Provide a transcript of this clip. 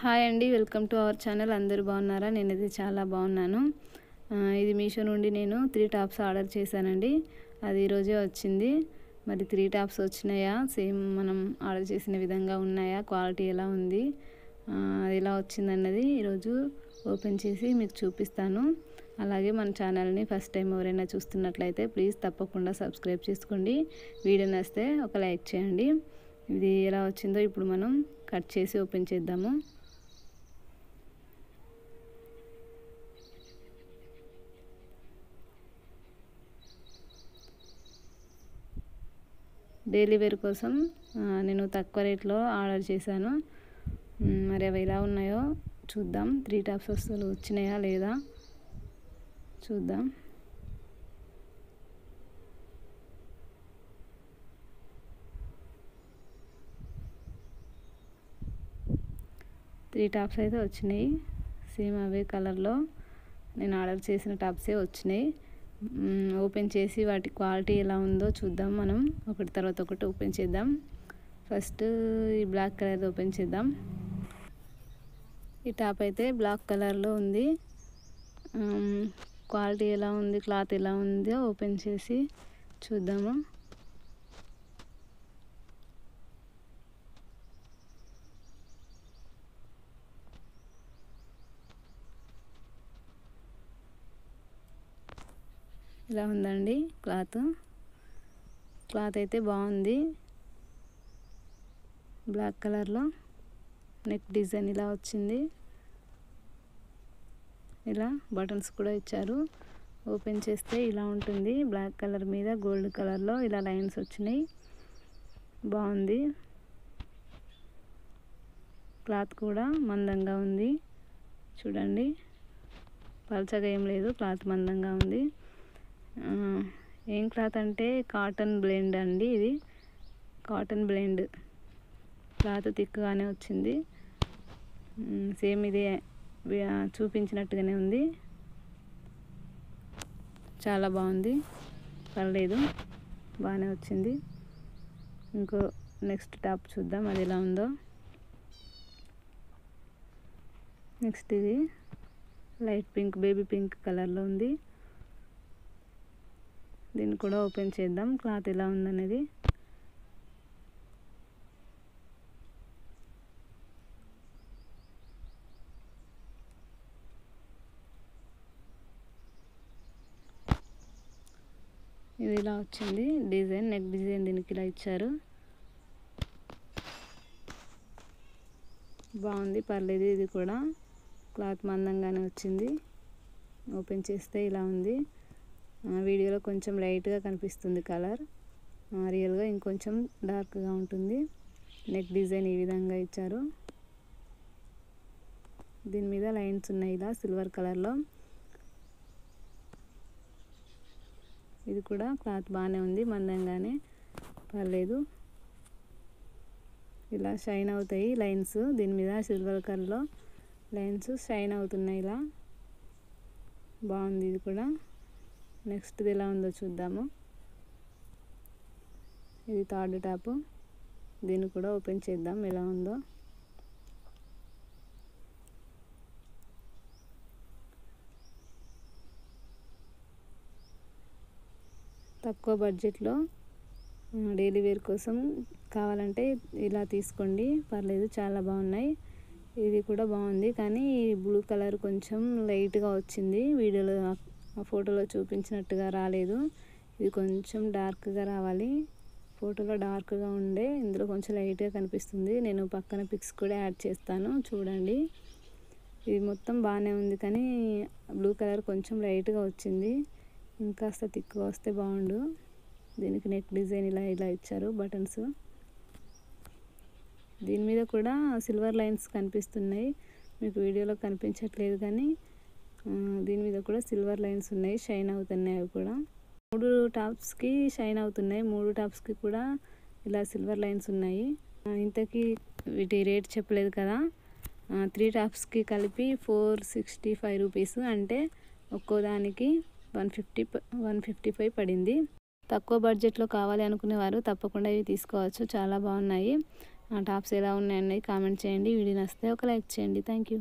Hi అండి, welcome to our channel. అందరూ బాగున్నారా? నేనైతే చాలా బాగున్నాను. ఇది మీషో నుండి నేను 3 టాప్స్ ఆర్డర్ చేశానండి. అది ఈరోజే వచ్చింది. మరి 3 టాప్స్ వచ్చినాయా, సేమ్ మనం ఆర్డర్ చేసిన విధంగా ఉన్నాయా, క్వాలిటీ ఎలా ఉంది, అది ఎలా వచ్చిందన్నది ఈరోజు ఓపెన్ చేసి మీకు చూపిస్తాను. అలాగే మన ఛానల్ని ఫస్ట్ టైం ఎవరైనా చూస్తున్నట్లయితే ప్లీజ్ తప్పకుండా సబ్స్క్రైబ్ చేసుకోండి. వీడియో నచ్చితే ఒక లైక్ చేయండి. ఇది ఎలా వచ్చిందో ఇప్పుడు మనం కట్ చేసి ఓపెన్ చేద్దాము. డైలీ వేర్ కోసం నేను తక్కువ రేట్లో ఆర్డర్ చేశాను. మరి అవి ఎలా ఉన్నాయో చూద్దాం. 3 టాప్స్ అసలు వచ్చినాయా లేదా చూద్దాం. త్రీ టాప్స్ అయితే వచ్చినాయి. సేమ్ అవే కలర్లో నేను ఆర్డర్ చేసిన టాప్సే వచ్చినాయి. ఓపెన్ చేసి వాటి క్వాలిటీ ఎలా ఉందో చూద్దాం. మనం ఒకటి తర్వాత ఒకటి ఓపెన్ చేద్దాం. ఫస్ట్ ఈ బ్లాక్ కలర్ ఓపెన్ చేద్దాం. ఈ టాప్ అయితే బ్లాక్ కలర్లో ఉంది. క్వాలిటీ ఎలా ఉంది, క్లాత్ ఎలా ఉందో ఓపెన్ చేసి చూద్దాము. ఇలా ఉందండి క్లాత్ అయితే బాగుంది. బ్లాక్ కలర్లో నెక్ డిజైన్ ఇలా వచ్చింది. ఇలా బటన్స్ కూడా ఇచ్చారు. ఓపెన్ చేస్తే ఇలా ఉంటుంది. బ్లాక్ కలర్ మీద గోల్డ్ కలర్లో ఇలా లైన్స్ వచ్చినాయి. బాగుంది. క్లాత్ కూడా మందంగా ఉంది. చూడండి, పల్చగా ఏం లేదు, క్లాత్ మందంగా ఉంది. ఏం క్లాత్ అంటే కాటన్ బ్లెండ్ అండి. ఇది కాటన్ బ్లెండ్. క్లాత్ థిక్గానే వచ్చింది. సేమ్ ఇది చూపించినట్టుగానే ఉంది. చాలా బాగుంది, పర్లేదు, బాగానే వచ్చింది. ఇంకో నెక్స్ట్ టాప్ చూద్దాం అది ఎలా ఉందో. నెక్స్ట్ ఇది లైట్ పింక్, బేబీ పింక్ కలర్లో ఉంది. దీన్ని కూడా ఓపెన్ చేద్దాం, క్లాత్ ఎలా ఉందనేది. ఇది ఇలా వచ్చింది డిజైన్, నెక్ డిజైన్ దీనికి ఇలా ఇచ్చారు. బాగుంది, పర్లేదు. ఇది కూడా క్లాత్ మందంగానే వచ్చింది. ఓపెన్ చేస్తే ఇలా ఉంది. వీడియోలో కొంచెం లైట్గా కనిపిస్తుంది కలర్, రియల్గా ఇంకొంచెం డార్క్గా ఉంటుంది. నెక్ డిజైన్ ఈ విధంగా ఇచ్చారు. దీని మీద లైన్స్ ఉన్నాయి ఇలా సిల్వర్ కలర్లో. ఇది కూడా క్లాత్ బాగానే ఉంది, మందంగానే, పర్లేదు. ఇలా షైన్ అవుతాయి లైన్స్. దీని మీద సిల్వర్ కలర్లో లైన్స్ షైన్ అవుతున్నాయి. ఇలా బాగుంది. ఇది కూడా నెక్స్ట్ ఎలా ఉందో చూద్దాము. ఇది థర్డ్ టాప్. దీన్ని కూడా ఓపెన్ చేద్దాం ఎలా ఉందో. తక్కువ బడ్జెట్లో డైలీ వేర్ కోసం కావాలంటే ఇలా తీసుకోండి, పర్లేదు, చాలా బాగున్నాయి. ఇది కూడా బాగుంది, కానీ బ్లూ కలర్ కొంచెం లైట్గా వచ్చింది. వీడియోలో ఆ ఫోటోలో చూపించినట్టుగా రాలేదు. ఇది కొంచెం డార్క్గా రావాలి. ఫోటోలో డార్క్గా ఉండే ఇందులో కొంచెం లైట్గా కనిపిస్తుంది. నేను పక్కన పిక్స్ కూడా యాడ్ చేస్తాను, చూడండి. ఇది మొత్తం బాగానే ఉంది, కానీ బ్లూ కలర్ కొంచెం లైట్గా వచ్చింది. ఇంకాస్త థిక్గా వస్తే బాగుండు. దీనికి నెక్ డిజైన్ ఇలా ఇచ్చారు, బటన్స్. దీని మీద కూడా సిల్వర్ లైన్స్ కనిపిస్తున్నాయి. మీకు వీడియోలో కనిపించట్లేదు, కానీ దీని మీద కూడా సిల్వర్ లైన్స్ ఉన్నాయి, షైన్ అవుతున్నాయి. అవి కూడా 3 టాప్స్కి షైన్ అవుతున్నాయి. 3 టాప్స్కి కూడా ఇలా సిల్వర్ లైన్స్ ఉన్నాయి. ఇంతకీ వీటి రేట్ చెప్పలేదు కదా. 3 టాప్స్కి కలిపి 465 రూపీస్, అంటే ఒక్కోదానికి 155 పడింది. తక్కువ బడ్జెట్లో కావాలి అనుకునేవారు తప్పకుండా ఇవి తీసుకోవచ్చు, చాలా బాగున్నాయి. ఆ టాప్స్ ఎలా ఉన్నాయన్నది కామెంట్ చేయండి. వీడియో నచ్చితే ఒక లైక్ చేయండి. Thank you.